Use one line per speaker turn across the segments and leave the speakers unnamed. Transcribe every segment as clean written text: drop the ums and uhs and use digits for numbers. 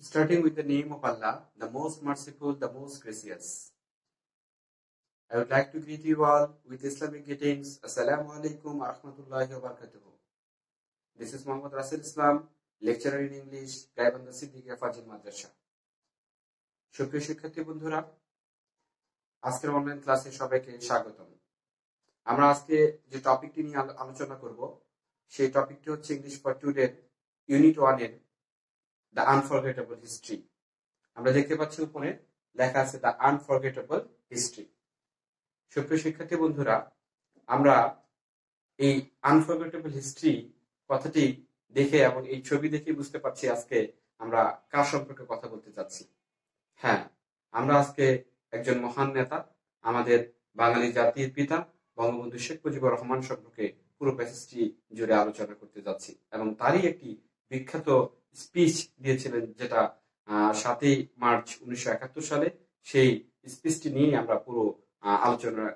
Starting with the name of Allah, the most merciful, the most gracious. I would like to greet you all with Islamic greetings. Assalamu alaikum wa rahmatullahi wa barakatuh. This is Muhammad Rasul Islam, lecturer in English, Gaibanda Siddiqia Fajil Madrasa. সুপ্রিয় শিক্ষার্থী বন্ধুরা, আজকের online ক্লাসে সবাইকে স্বাগতম। আমরা আজকে যে টপিকটি নিয়ে আলোচনা করব সেই টপিকটি হচ্ছে ইংলিশ ফর টুডে ইউনিট 1 এর দ্য আনফরগেটেবল হিস্ট্রি। আমরা দেখতে পাচ্ছি উপরে লেখা আছে দ্য আনফরগেটেবল হিস্ট্রি। সুপ্রিয় শিক্ষার্থী বন্ধুরা, আমরা এই আনফরগেটেবল হিস্ট্রি কথাটি দেখে এবং এই ছবি দেখে বুঝতে পারছি আজকে আমরা কার সম্পর্কে কথা বলতে যাচ্ছি। হ্যাঁ, আমরা আজকে একজন মহান নেতা, আমাদের বাঙালি জাতির পিতা বঙ্গবন্ধু শেখ মুজিবুর রহমান সম্পর্কে পুরো প্যাসেজটি জুড়ে আলোচনা করতে যাচ্ছি এবং তারই একটি বিখ্যাত স্পিচ দিয়েছিলেন, যেটা 7ই মার্চ 1971 সালে। সেই স্পিচটি নিয়ে আমরা পুরো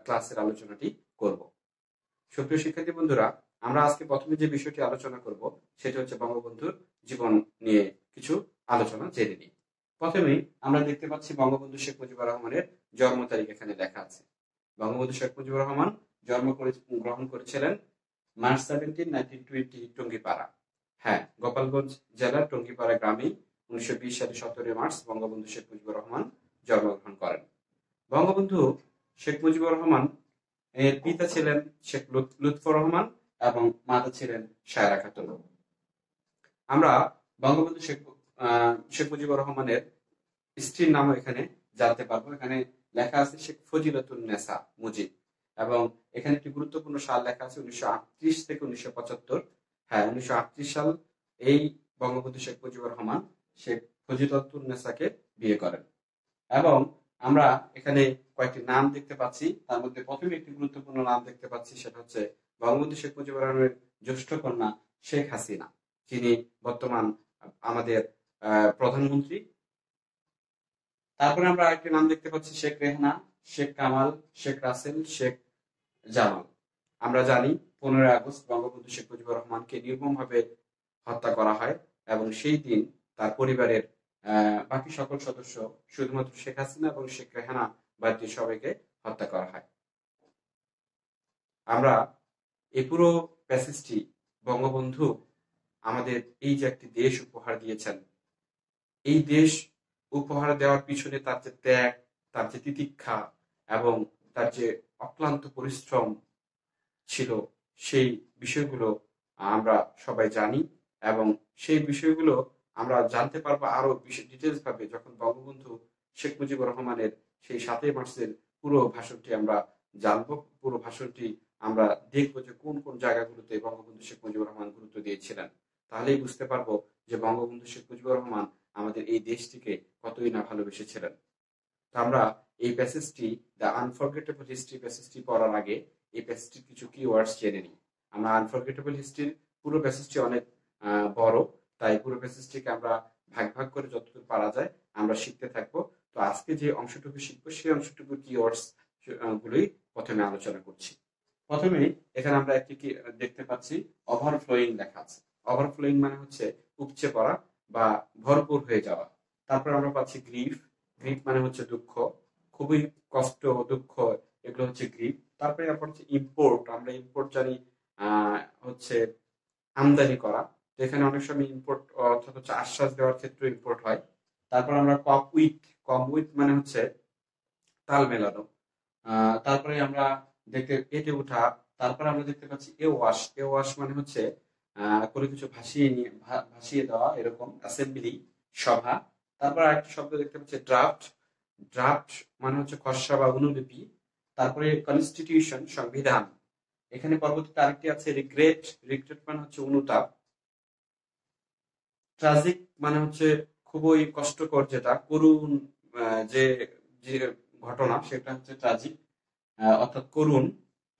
ক্লাসের আলোচনাটি করব। সুপ্রিয় শিক্ষার্থী বন্ধুরা, আমরা আজকে প্রথমে যে বিষয়টি আলোচনা করব সেটা হচ্ছে বঙ্গবন্ধুর জীবন নিয়ে কিছু আলোচনা জেনে নিই। প্রথমেই আমরা দেখতে পাচ্ছি বঙ্গবন্ধু শেখ মুজিবুর রহমানের জন্ম তারিখ এখানে লেখা আছে। বঙ্গবন্ধু শেখ মুজিবুর রহমান গ্রহণ করেছিলেন মার্চ 17, 1920 টঙ্গিপাড়া। হ্যাঁ, গোপালগঞ্জ জেলার টঙ্গিপাড়া গ্রামে 1920 সালে 17 মার্চ বঙ্গবন্ধু শেখ মুজিবুর রহমান জন্মগ্রহণ করেন। বঙ্গবন্ধু শেখ মুজিবুর রহমান এর পিতা ছিলেন শেখ লুৎফর রহমান এবং মাতা ছিলেন সায়রা খাতুন। আমরা বঙ্গবন্ধু শেখ মুজিবুর রহমানের স্ত্রীর নাম এখানে জানতে পারবো। এখানে লেখা আছে শেখ ফজিলাতুন্নেসা মুজিব এবং এখানে একটি গুরুত্বপূর্ণ সাল লেখা আছে 1938 থেকে 1975। হ্যাঁ, 1938 সাল এই বঙ্গবন্ধু শেখ মুজিবুর রহমান শেখ ফজিলাতুন্নেসাকে বিয়ে করেন এবং আমরা এখানে কয়েকটি নাম দেখতে পাচ্ছি। তার মধ্যে প্রথমে একটি গুরুত্বপূর্ণ নাম দেখতে পাচ্ছি, সেটা হচ্ছে বঙ্গবন্ধু শেখ মুজিবুর রহমানের জ্যেষ্ঠ কন্যা শেখ হাসিনা, যিনি বর্তমান আমাদের প্রধানমন্ত্রী। তারপরে আমরা আরেকটি নাম দেখতে পাচ্ছি শেখ রেহানা, শেখ কামাল, শেখ রাসেল, শেখ জামাল। আমরা জানি 15 আগস্ট বঙ্গবন্ধু শেখ মুজিবুর রহমানকে নির্মমভাবে হত্যা করা হয় এবং সেই দিন তার পরিবারের বাকি সকল সদস্য, শুধুমাত্র শেখ হাসিনা এবং শেখ রেহানা বাদ দিয়ে সবাইকে হত্যা করা হয়। আমরা এই পুরো প্যাসেজটি বঙ্গবন্ধু আমাদের এই যে একটি দেশ উপহার দিয়েছেন, এই দেশ উপহার দেওয়ার পিছনে তার যে ত্যাগ, তার যে তিতিক্ষা এবং তার যে অক্লান্ত পরিশ্রম ছিল, সেই বিষয়গুলো আমরা সবাই জানি এবং সেই বিষয়গুলো আমরা জানতে পারবো আরো ডিটেলস ভাবে যখন বঙ্গবন্ধু শেখ মুজিবুর রহমানের সেই 7ই মার্চের পুরো ভাষণটি আমরা জানবো। পুরো ভাষণটি আমরা দেখবো যে কোন কোন জায়গাগুলোতে বঙ্গবন্ধু শেখ মুজিবুর রহমান গুরুত্ব দিয়েছিলেন। তাহলেই বুঝতে পারবো যে বঙ্গবন্ধু শেখ মুজিবুর রহমান আমাদের এই দেশটিকে কতই না ভালোবেসেছিলেন। তো আমরা এই প্যাসেজটি দ্য আনফরগেটেবল হিস্ট্রি প্যাসেজটি পড়ার আগে এই প্যাসেজটির কিছু কিওয়ার্ডস জেনে নিই। আমরা আনফরগেটেবল হিস্ট্রির পুরো প্যাসেজটি অনেক বড়, তাই পুরো প্যাসেজটিকে আমরা ভাগ ভাগ করে যতদূর পারা যায় আমরা শিখতে থাকবো। তো আজকে যে অংশটুকু শিখবো সেই অংশটুকু কিওয়ার্ডস গুলোই প্রথমে আলোচনা করছি। প্রথমে এখানে আমরা একটি দেখতে পাচ্ছি ওভারফ্লোয়িং লেখা আছে। ওভারফ্লোয়িং মানে হচ্ছে উপচে পড়া বা ভরপুর হয়ে যাওয়া। তারপর আমরা পাচ্ছি গ্রিফ। গ্রিফ মানে হচ্ছে দুঃখ, খুবই কষ্ট, দুঃখ, এগুলো হচ্ছে গ্রিফ। তারপরে আমরা হচ্ছে ইম্পোর্ট। আমরা ইম্পোর্ট জানি হচ্ছে আমদানি করা। তো এখানে অনেক সময় ইম্পোর্ট অর্থাৎ হচ্ছে আশ্বাস দেওয়ার ক্ষেত্রে ইম্পোর্ট হয়। তারপর আমরা কপ উইথ মানে হচ্ছে তাল মেলানো। তারপরে আমরা এটে উঠা। তারপরে আমরা দেখতে পাচ্ছি এ ওয়াশ মানে হচ্ছে কোনো কিছু ভাসিয়ে দেওয়া, এরকম অ্যাসেম্বলি, সভা। তারপর আরেকটা শব্দ দেখতে পাচ্ছি ড্রাফট মানে হচ্ছে খসড়া বা অনুলিপি। তারপরে কনস্টিটিউশন, সংবিধান। এখানে পরবর্তীতে আরেকটি আছে রিগ্রেট মানে হচ্ছে অনুতাপ। ট্রাজিক মানে হচ্ছে খুবই কষ্টকর, যেটা করুণ, যে ঘটনা সেটা হচ্ছে ট্রাজিক অর্থাৎ করুণ।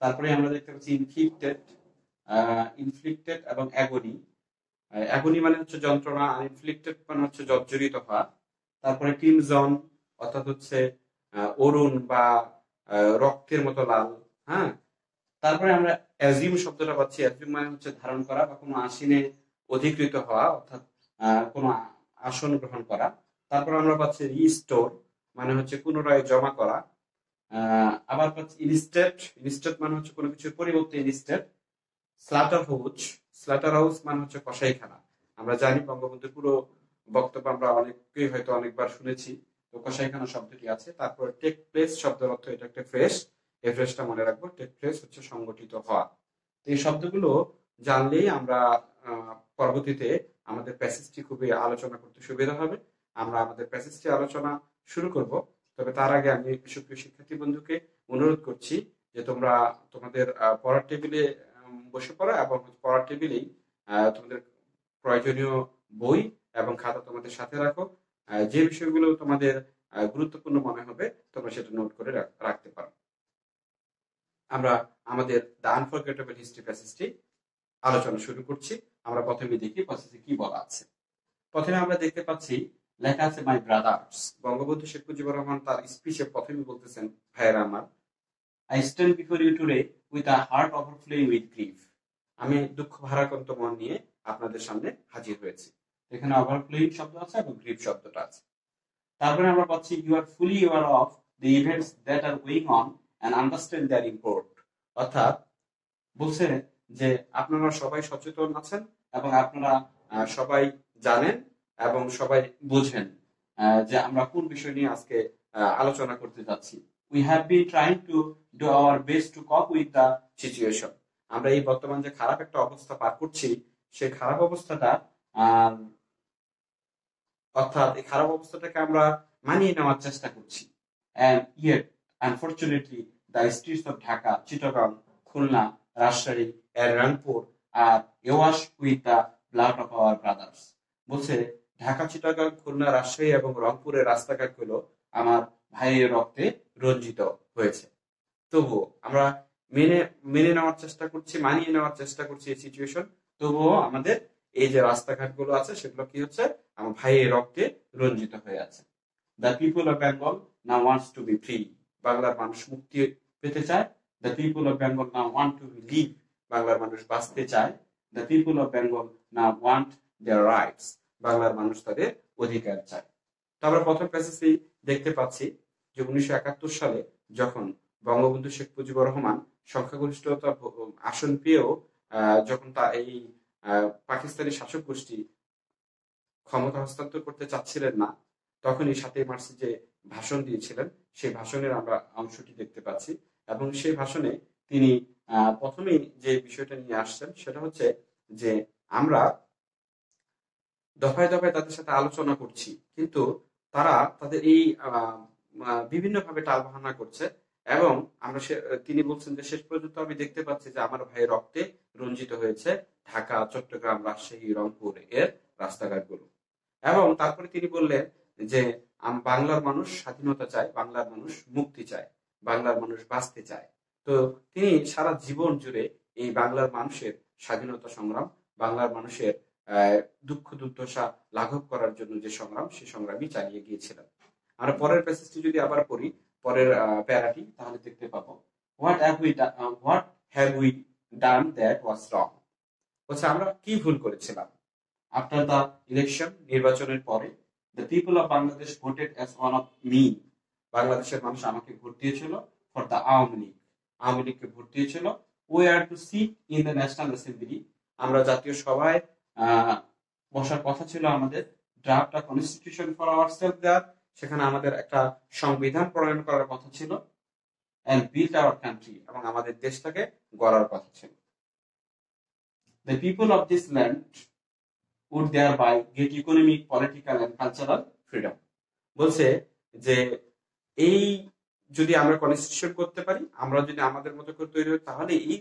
তারপরে আমরা দেখতে পাচ্ছি ইনফ্লিক্টেড এবং অ্যাগনি মানে হচ্ছে যন্ত্রণা, আর ইনফ্লিক্টেড মানে হচ্ছে জর্জরিত হওয়া। তারপরে ক্রিমজন অর্থাৎ হচ্ছে অরুণ বা রক্তের মতো লাল। হ্যাঁ, তারপরে আমরা অ্যাজিউম শব্দটা পাচ্ছি। অ্যাজিউম মানে হচ্ছে ধারণ করা বা কোনো আশিনে অধিকৃত হওয়া, অর্থাৎ কোনো আসন গ্রহণ করা। তারপর আমরা পাচ্ছি রিস্টোর, মানে হচ্ছে পুনরায় জমা করা। আবার পাচ্ছি ইনস্টেট, ইনস্টেট মানে হচ্ছে কোনো কিছুর পরিবর্তে instead. Slaughter house, slaughter house মানে হচ্ছে কসাইখানা। আমরা জানি বঙ্গবন্ধুর পুরো বক্তব্য আমরা অনেকেই হয়তো অনেকবার শুনেছি, তো কসাইখানা শব্দটি আছে। তারপর টেক প্লেস শব্দের অর্থ, এটা একটা ফ্রেশ, এই ফ্রেশটা মনে রাখবো। টেক প্লেস হচ্ছে সংগঠিত হওয়া। তো এই শব্দগুলো জানলেই আমরা পরবর্তীতে আমাদের প্যাসেজটি খুবই আলোচনা করতে সুবিধা হবে। আমরা আমাদের প্যাসেজটি আলোচনা শুরু করব, তবে তার আগে আমি সুপ্রিয় শিক্ষার্থী বন্ধুকে অনুরোধ করছি যে তোমরা তোমাদের পড়ার টেবিলে বসে পড়ো এবং পড়ার টেবিলেই তোমাদের প্রয়োজনীয় বই এবং খাতা তোমাদের সাথে রাখো। যে বিষয়গুলো তোমাদের গুরুত্বপূর্ণ মনে হবে তোমরা সেটা নোট করে রাখতে পারো। আমরা আমাদের দ্য আনফরগেটেবল হিস্ট্রি প্যাসেজটি আলোচনা শুরু করছি। আমরা প্রথমে দেখি প্যাসেজে কি বলা আছে। প্রথমে আমরা দেখতে পাচ্ছি লেখা আছে মাই ব্রাদার্স। বঙ্গবন্ধু শেখ মুজিবুর রহমান তার স্পিচে প্রথমে বলতেছেন, ভাইয়েরা আমার, I stand before you today with a heart overflowing with grief. আমি দুঃখ ভারাক্রান্ত মন নিয়ে আপনাদের সামনে হাজির হয়েছি। এখানে ওভারফ্লোয়িং শব্দ আছে এবং গ্রিফ শব্দটা আছে। তারপরে আমরা পাচ্ছি you are fully aware of the events that are going on and understand their import. অর্থাৎ বলছে যে আপনারা সবাই সচেতন আছেন এবং আপনারা সবাই জানেন এবং সবাই বোঝেন যে আমরা কোন বিষয় নিয়ে আজকে আলোচনা করতে যাচ্ছি। We have been trying to do our best to cope with the situation. আমরা এই বর্তমান যে খারাপ একটা অবস্থা পার করছি, সেই খারাপ অবস্থাটা অর্থাৎ এই খারাপ অবস্থাটাকে আমরা মানিয়ে নেওয়ার চেষ্টা করছি। And yet, unfortunately, the streets of Dhaka, Chittagong, Khulna, Rajshahi, and Rangpur are awash with the blood of our brothers. বলছে ঢাকা, চিটাগাং, খুলনা, রাজশাহী এবং রংপুরের রাস্তাঘাটগুলো আমার ভাইয়ের রক্তে রঞ্জিত হয়েছে। তবুও আমরা মেনে নেওয়ার চেষ্টা করছি, মানিয়ে নেওয়ার চেষ্টা করছি এই সিচুয়েশন। তবুও আমাদের এই যে রাস্তাঘাটগুলো আছে সেগুলো কি হচ্ছে, আমার ভাইয়ের রক্তে রঞ্জিত হয়ে আছে। The people of Bengal now wants to be free. বাংলার মানুষ মুক্তি পেতে চায়। The people of Bengal now want to be live. বাংলার মানুষ বাঁচতে চায়। The people of Bengal now want their rights. বাংলার মানুষ তাদের অধিকার চায়। তো আমরা প্রথম প্যাসেজেই দেখতে পাচ্ছি যে 1971 সালে যখন বঙ্গবন্ধু শেখ মুজিবুর রহমান সংখ্যাগরিষ্ঠতা আসন পেয়েও যখন তা এই পাকিস্তানি শাসক গোষ্ঠী ক্ষমতা হস্তান্তর করতে চাচ্ছিলেন না, তখনই 7 মার্চে যে ভাষণ দিয়েছিলেন সেই ভাষণের আমরা অংশটি দেখতে পাচ্ছি। এবং সেই ভাষণে তিনি প্রথমেই যে বিষয়টা নিয়ে আসছেন সেটা হচ্ছে যে আমরা দফায় দফায় তাদের সাথে আলোচনা করছি, কিন্তু তারা তাদের এই বিভিন্নভাবে টালবাহানা করছে। এবং আমরা তিনি বলছেন যে শেষ পর্যন্ত আমি দেখতে পাচ্ছি যে আমার ভাইয়ের রক্তে রঞ্জিত হয়েছে ঢাকা, চট্টগ্রাম, রাজশাহী, রংপুর এর রাস্তাঘাটগুলো। এবং তারপরে তিনি বললেন যে বাংলার মানুষ স্বাধীনতা চায়, বাংলার মানুষ মুক্তি চায়, বাংলার মানুষ বাঁচতে চায়। তো তিনি সারা জীবন জুড়ে এই বাংলার মানুষের স্বাধীনতা সংগ্রাম, বাংলার মানুষের দুঃখ দুর্দশা লাঘব করার জন্য যে সংগ্রাম, সেই সংগ্রামই চালিয়ে গিয়েছিলেন। আমরা পরের প্যাসেজটি যদি আবার পড়ি, পরের প্যারাটি, তাহলে দেখতে পাবো what have we done that was wrong. বলছে আমরা কি ভুল করেছিলাম। আফটার দ্য ইলেকশন, নির্বাচনের পরে, the people of Bangladesh voted as one of me. বাংলাদেশের মানুষ আমাকে ভোট দিয়েছিল ফর দ্য আওয়ামী লীগ। আওয়ামী লীগকে ভোট দিয়েছিল। We are to sit in the national assembly. আমরা জাতীয় সভায় বসার কথা ছিল আমাদের। Draft a constitution for ourself there. সেখানে আমাদের একটা সংবিধান প্রণয়ন করার কথা ছিল। And build our country. এবং আমাদের দেশটাকে গড়ার কথা ছিল। The people of this land would thereby get economic, political and cultural freedom. বলছে যে এই যদি আমরা কনস্টিটিউশন করতে পারি, আমরা যদি আমাদের মতো করে তৈরি হই, তাহলে এই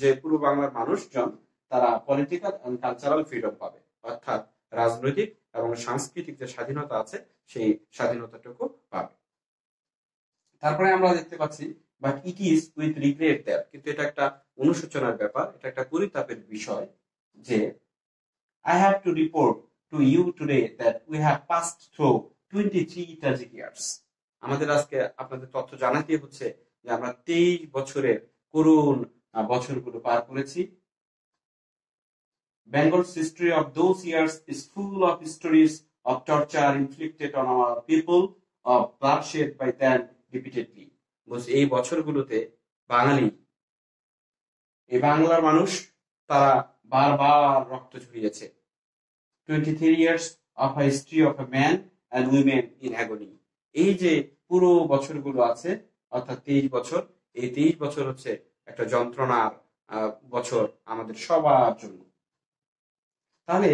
যে পুরো বাংলার মানুষজন তারা পলিটিক্যাল এন্ড কালচারাল ফ্রিডম পাবে, অর্থাৎ রাজনৈতিক এবং সাংস্কৃতিক যে স্বাধীনতা আছে সেই স্বাধীনতাটুকু পাবে। তারপরে আমরা দেখতে পাচ্ছি but it is with regret that, কিন্তু এটা একটা অনুশোচনার ব্যাপার, এটা একটা পরিতাপের বিষয় যে I have to report to you today that we have passed through 23 tragic years. আমাদের আজকে আপনাদের তথ্য জানাতে হচ্ছে যে আমরা 23 বছরের করুণ বছরগুলো পার করেছি। Bengal's history of those years is full of stories of torture inflicted on our people, of bloodshed by them repeatedly. বলছে এই বছরগুলোতে বাঙালি, এই বাংলার মানুষ তারা বারবার রক্ত ঝরিয়েছে। 23 years of a history of a man and women in agony. এই যে পুরো বছরগুলো আছে, অর্থাৎ 23 বছর, এই 23 বছর হচ্ছে একটা যন্ত্রণার বছর আমাদের সবার জন্য। তাহলে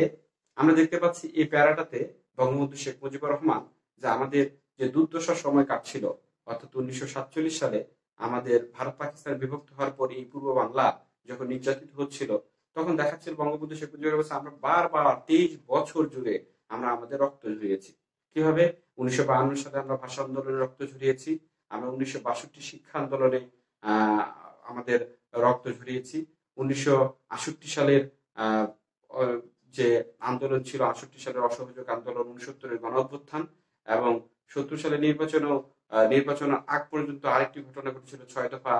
আমরা দেখতে পাচ্ছি এই প্যারাটাতে বঙ্গবন্ধু শেখ মুজিবুর রহমান যে আমাদের যে দুর্দশার সময় কাটছিল, অর্থাৎ 1947 সালে আমাদের ভারত পাকিস্তান বিভক্ত হওয়ার পর এই পূর্ব বাংলা যখন নির্যাতিত হচ্ছিল, তখন দেখাচ্ছিল বঙ্গবন্ধু শেখ মুজিবুর রহমান আমরা বারবার 23 বছর জুড়ে আমরা আমাদের রক্ত ঝরিয়েছি। কিভাবে? 1952 সালে আমরা ভাষা আন্দোলনে রক্ত ঝরিয়েছি, আমরা 1962 শিক্ষা আন্দোলনে আমাদের রক্ত ঝরিয়েছি, 1968 সালের যে আন্দোলন ছিল, 68 সালের অসহযোগ আন্দোলন, 69-এর গণ অভ্যুত্থান এবং 70 সালের নির্বাচনের আগ পর্যন্ত আরেকটি ঘটনা ঘটেছিল, 6 দফা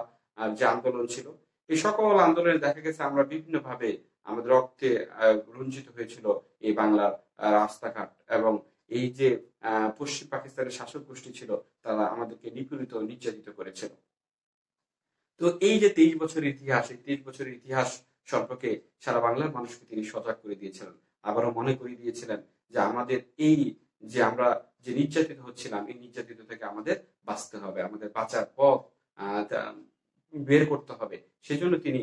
যে আন্দোলন ছিল। এই সকল আন্দোলনে দেখা গেছে আমরা বিভিন্ন ভাবে আমাদের রক্তে রঞ্জিত হয়েছিল এই বাংলার রাস্তাঘাট, এবং এই যে পশ্চিম পাকিস্তানের শাসক গোষ্ঠী ছিল তারা আমাদেরকে নিপীড়িত নির্যাতিত করেছিল। তো এই যে 23 বছরের ইতিহাস, এই 23 বছরের ইতিহাস সম্পর্কে সারা বাংলার মানুষকে তিনি সজাগ করে দিয়েছিলেন, আবারও মনে করিয়ে দিয়েছিলেন যে আমাদের এই যে আমরা যে নির্যাতিত হচ্ছিলাম, এই নির্যাতিত থেকে আমাদের বাঁচতে হবে, আমাদের বাঁচার পথ বের করতে হবে। সেজন্য তিনি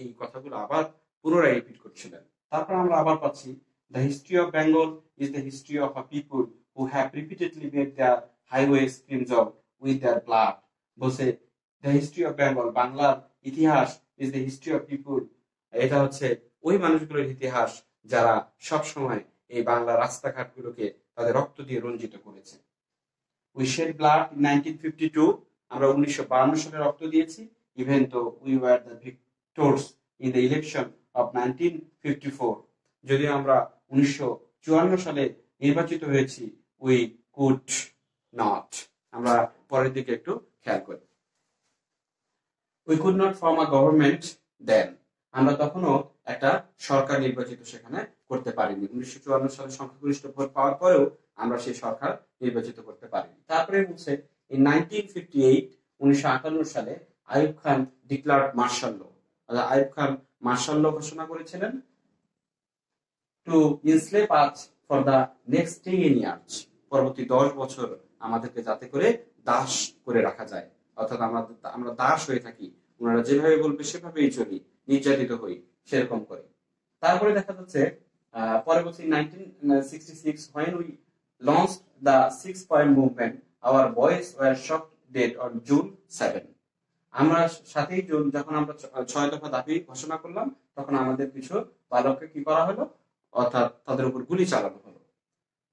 এই কথাগুলো আবার পুনরায় রিপিট করছিলেন। তারপর আমরা আবার পাচ্ছি, the history of Bengal is the history of a people who have repeatedly made their highways crimson with their blood. বলছে the history of Bengal, বাংলার ইতিহাস is the history of people, এটা হচ্ছে ওই মানুষগুলোর ইতিহাস যারা সব সময় এই বাংলার রাস্তাঘাটগুলোকে তাদের রক্ত দিয়ে রঞ্জিত করেছে। We shed blood in 1952, আমরা 1952 সালে রক্ত দিয়েছি, even though we were the victors in the election of 1954, যদিও আমরা 1954 সালে নির্বাচিত হয়েছি, we could not, আমরা পরের দিকে একটু খেয়াল করি। We could not form a government then, আমরা তখনও একটা সরকার নির্বাচিত সেখানে করতে পারিনি। 1954 সালে সংখ্যাগরিষ্ঠ ভোট পাওয়ার পরেও আমরা সেই সরকার নির্বাচিত করতে পারিনি। তারপরে বলছে in 1958 সালে Ayub Khan declared martial law, Ayub Khan martial law ঘোষণা করেছিলেন to enslave us for the next 10 years, পরবর্তী 10 বছর আমাদেরকে যাতে করে দাস করে রাখা যায়, অর্থাৎ আমরা দাস হয়ে থাকি, ওনারা যেভাবে বলবে সেভাবেই চলি, নির্যাতিত হই সেরকম করে। তারপরে দেখা যাচ্ছে পরবর্তী 1966 when we launched the 6-point movement, our boys were shot dead on June 7. আমরা 7 জুন যখন আমরা 6 দফা দাবি ঘোষণা করলাম, তখন আমাদের কিছু বালককে কি করা হলো, অর্থাৎ তাদের উপর গুলি চালানো হলো।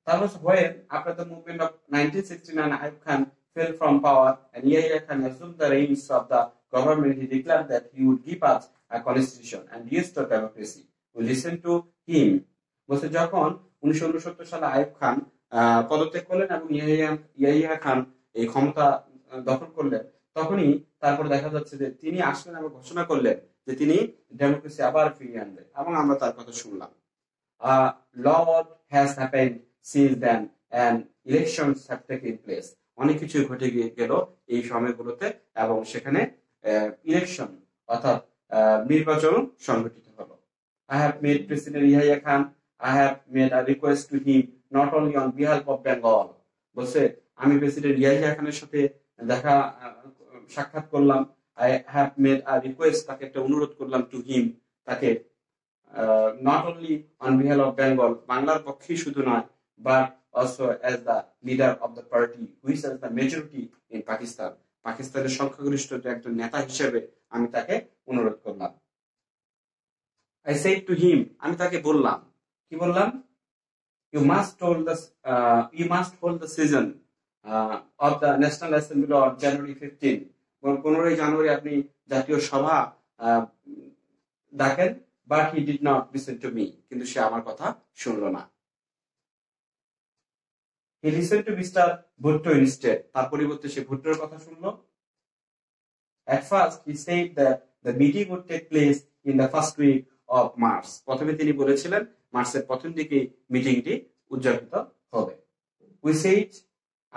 তারপর when after the movement of 1969 Ayub Khan fell from power and Yahya Khan assumed the reins of the government, he declared that he would give us a constitution and restore democracy. We listened to him. বলছে যখন 1969 সালে আইয়ুব খান পদত্যাগ করলেন এবং ইয়াহিয়া খান এই ক্ষমতা দখল করলেন, তখনই তারপর দেখা যাচ্ছে যে তিনি আসলেন এবং ঘোষণা করলেন যে তিনি ডেমোক্রেসি আবার ফিরিয়ে আনবেন, এবং আমরা তার কথা শুনলাম। Lot has happened since then and elections have taken place. অনেক কিছু ঘটে গেল এই সময়গুলোতে, এবং সেখানে ইলেকশন অর্থাৎ নির্বাচন সংগঠিত হলো। I have made President Yahya Khan, I have made a request to him not only on behalf of Bengal. বলছে আমি প্রেসিডেন্ট ইয়াহিয়া খানের সাথে সাক্ষাৎ করলাম, I have made a request, তাকে একটা অনুরোধ করলাম to him, তাকে not only on behalf of Bengal, বাংলার পক্ষেই শুধু নয়, but also as the leader of the party which has the majority in Pakistan, পাকিস্তানের সংখ্যাগরিষ্ঠ একজন নেতা হিসেবে আমি তাকে অনুরোধ করলাম। I said to him, আমি তাকে বললাম, কি বললাম, you must hold the session of the National Assembly on January 15. 15 জানুয়ারি আপনি জাতীয় সভা ডাকেন, but he did not listen to me, কিন্তু সে আমার কথা শুনলো না। He listened to Mr. Bhutto instead, তার পরিবর্তে সে ভুট্টোর কথা শুনলো। At first he said that the meeting would take place in the first week of March. প্রথমে তিনি বলেছিলেন মার্চের প্রথম দিকে মিটিংটি উদযাপিত হবে। উই সেইড,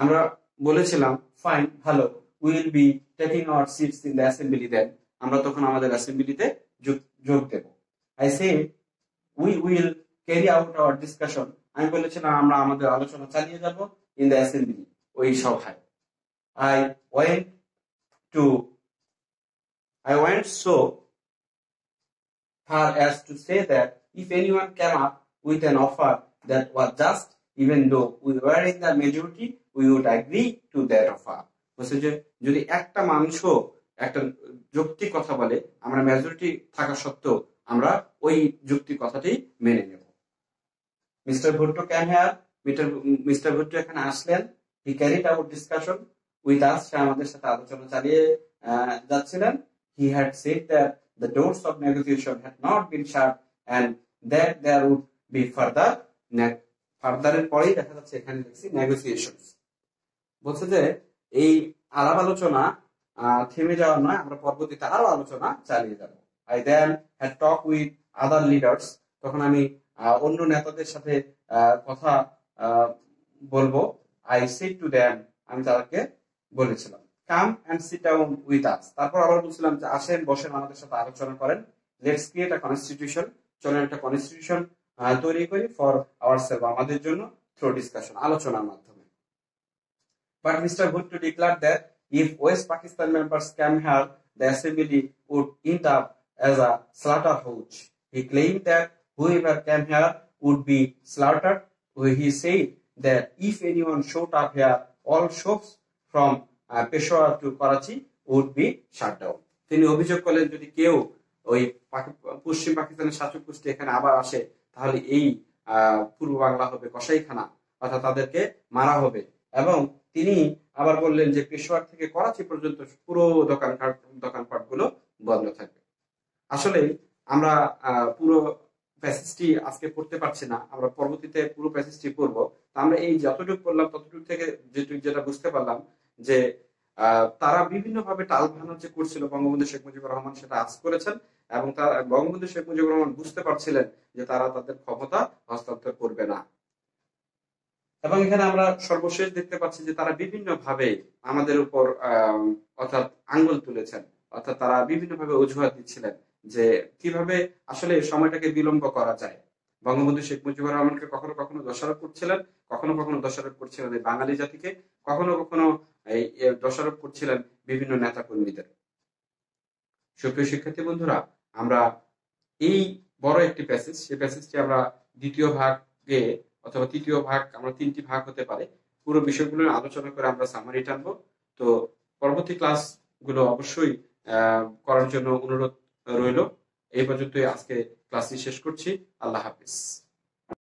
আমরা বলেছিলাম, ফাইন, ভালো, we will be taking our seats in the assembly then, আমরা তখন আমাদের অ্যাসেম্বলিতে যোগ দেব। I said we will carry out our discussion, আমি বলেছিলাম আমরা আমাদের আলোচনা চালিয়ে যাব ইন দ্য অ্যাসেম্বলি, ওই সভায়। I went so far as to say that if anyone came up with an offer that was just, even though we were in the majority, we would agree to that offer. বলছে যে যদি একটা মানুষও একটা যুক্তি কথা বলে, আমরা মেজরিটি থাকা সত্ত্বেও আমরা ওই যুক্তি কথাটি মেনে নেব। Mister Bhutto came here, mister Bhutto এখানে আসলেন। He carried out discussion with us, সে আমাদের সাথে আলোচনা চালিয়ে যাচ্ছিলেন। He had said that the doors of negotiation had not been shut and that there would be further এর পরেই দেখা যাচ্ছে এখানে লিখছি negotiations। বলছে যে এই আলাপ আলোচনা থেমে যাওয়া নয়, আমরা পরবর্তীতে আরো আলোচনা চালিয়ে যাব। I then had talked with other leaders, তখন আমি অন্য নেতাদের সাথে কথা বলবো। I said to them, আমি তাদেরকে বলেছিলাম, come and sit down with us, তারপর আবার বলছিলাম যে আসেন, বসেন, আমাদের সাথে আলোচনা করেন। Let's create a constitution, চলেন একটা কনস্টিটিউশন তৈরি করি for ourselves, আমাদের জন্য, through discussion, আলোচনার মাধ্যমে। But Mr. Bhutto declared that if West Pakistan members came here, the assembly would end up as a slaughterhouse. He claimed that whoever came here would be slaughtered. He said that if anyone showed up here, all shops from Peshawar to Karachi would be shut down. তিনি অভিযোগ করলেন যদি কেউ ওই পশ্চিম পাকিস্তানের শাসক গোষ্ঠী এখানে আবার আসে, তাহলে এই পূর্ব বাংলা হবে কসাইখানা, অর্থাৎ তাদেরকে মারা হবে। এবং তিনি আবার বললেন যে পেশোয়ার থেকে করাচি পর্যন্ত পুরো দোকানপাট গুলো বন্ধ থাকবে। আসলে আমরা পুরো প্যাসেজটি আজকে পড়তে পারছি না, আমরা পরবর্তীতে পুরো প্যাসেজটি পড়বো। আমরা এই যতটুকু পড়লাম ততটুকু থেকে যেটা বুঝতে পারলাম যে তারা বিভিন্ন ভাবে টাল ভাঙার যে করছিল বঙ্গবন্ধু শেখ মুজিবুর রহমান, সেটা আজ করেছেন এবং বঙ্গবন্ধু শেখ মুজিবুর রহমান বুঝতে পারছিলেন যে তারা তাদের ক্ষমতা হস্তান্তর করবে না। এবং এখানে আমরা সর্বশেষ দেখতে পাচ্ছি যে তারা বিভিন্ন ভাবে আমাদের উপর অর্থাৎ আঙ্গুল তুলেছেন, অর্থাৎ তারা বিভিন্ন ভাবে অজুহাত দিচ্ছিলেন যে কিভাবে আসলে সময়টাকে বিলম্ব করা যায়। বঙ্গবন্ধু শেখ মুজিবুর রহমানকে কখনো কখনো দোষারোপ করছিলেন, কখনো কখনো দোষারোপ করছিলেন এই বাঙালি জাতিকে, কখনো কখনো দোষারোপ করছিলেন বিভিন্ন নেতা কর্মীদের। সুপ্রিয় শিক্ষার্থী বন্ধুরা, আমরা এই বড় একটি প্যাসেজ, সেই প্যাসেজটি আমরা দ্বিতীয় ভাগে অথবা তৃতীয় ভাগ, আমরা তিনটি ভাগ হতে পারে, পুরো বিষয়গুলো আলোচনা করে আমরা সামারি টানবো। তো পরবর্তী ক্লাস গুলো অবশ্যই করার জন্য অনুরোধ রইল। এই পর্যন্তই আজকে ক্লাসটি শেষ করছি। আল্লাহ হাফিজ।